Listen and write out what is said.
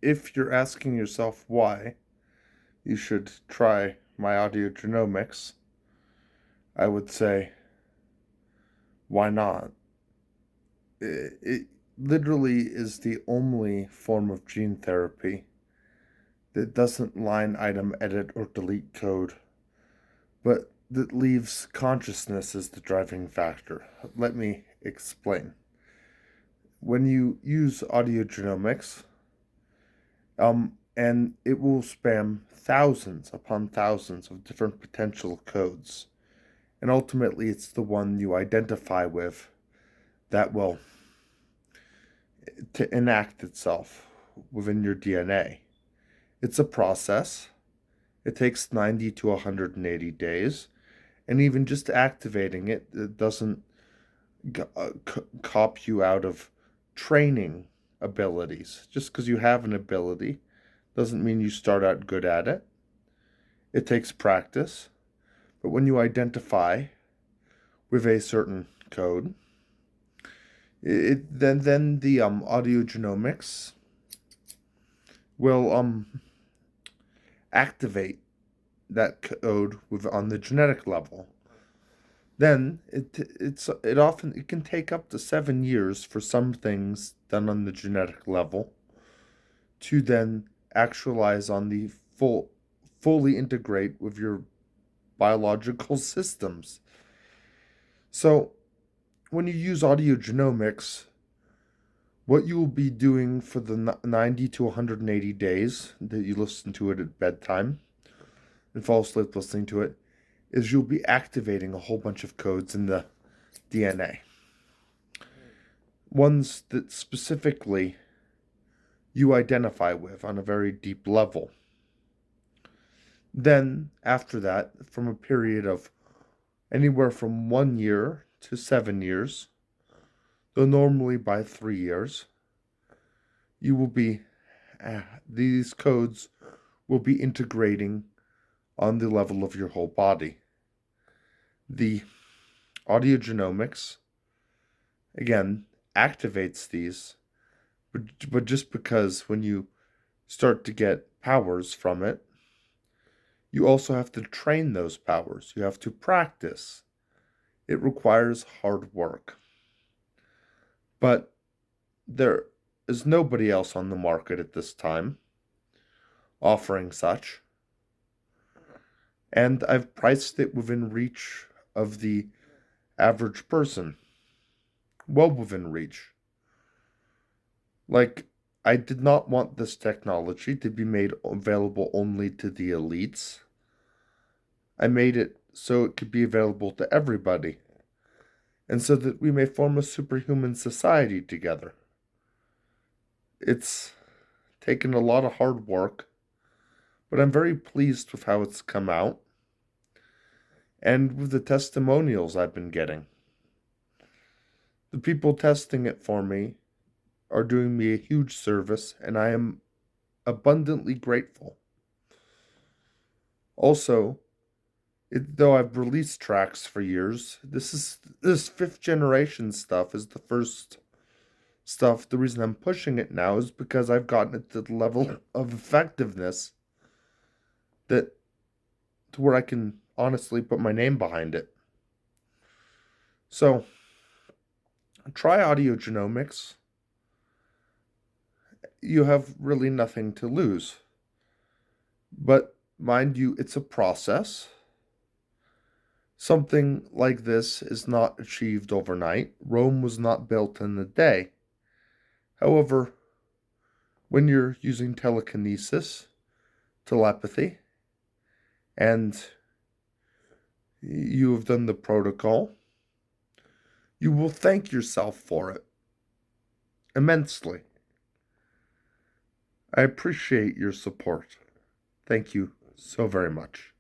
if you're asking yourself why you should try my audio genomics, I would say, why not? It literally is the only form of gene therapy that doesn't line item edit or delete code, but that leaves consciousness as the driving factor. Let me explain. When you use audio genomics, and it will spam thousands upon thousands of different potential codes. And ultimately, it's the one you identify with that will to enact itself within your DNA. It's a process. It takes 90 to 180 days. And even just activating it, it doesn't cop you out of training abilities. Just because you have an ability doesn't mean you start out good at it. It takes practice. But when you identify with a certain code, then the audio genomics will activate that code on the genetic level. Then it can take up to 7 years for some things done on the genetic level to then actualize on the fully integrate with your biological systems. So when you use audio genomics, what you will be doing for the 90 to 180 days that you listen to it at bedtime and fall asleep listening to it is you'll be activating a whole bunch of codes in the DNA. Ones that specifically you identify with on a very deep level. Then, after that, from a period of anywhere from 1 year to 7 years, though normally by 3 years, you will be, these codes will be integrating on the level of your whole body. The audio genomics, again, activates these, but just because when you start to get powers from it, you also have to train those powers. You have to practice. It requires hard work. But there is nobody else on the market at this time offering such. And I've priced it within reach of the average person. Well within reach. Like, I did not want this technology to be made available only to the elites. I made it so it could be available to everybody, and so that we may form a superhuman society together. It's taken a lot of hard work, but I'm very pleased with how it's come out, and with the testimonials I've been getting. The people testing it for me are doing me a huge service, and I am abundantly grateful. Also, though I've released tracks for years, this fifth generation stuff is the first stuff. The reason I'm pushing it now is because I've gotten it to the level of effectiveness that to where I can honestly put my name behind it. So, try audio genomics. You have really nothing to lose. But mind you, it's a process. Something like this is not achieved overnight. Rome was not built in a day. However, when you're using telekinesis, telepathy, and you have done the protocol, you will thank yourself for it immensely. I appreciate your support. Thank you so very much.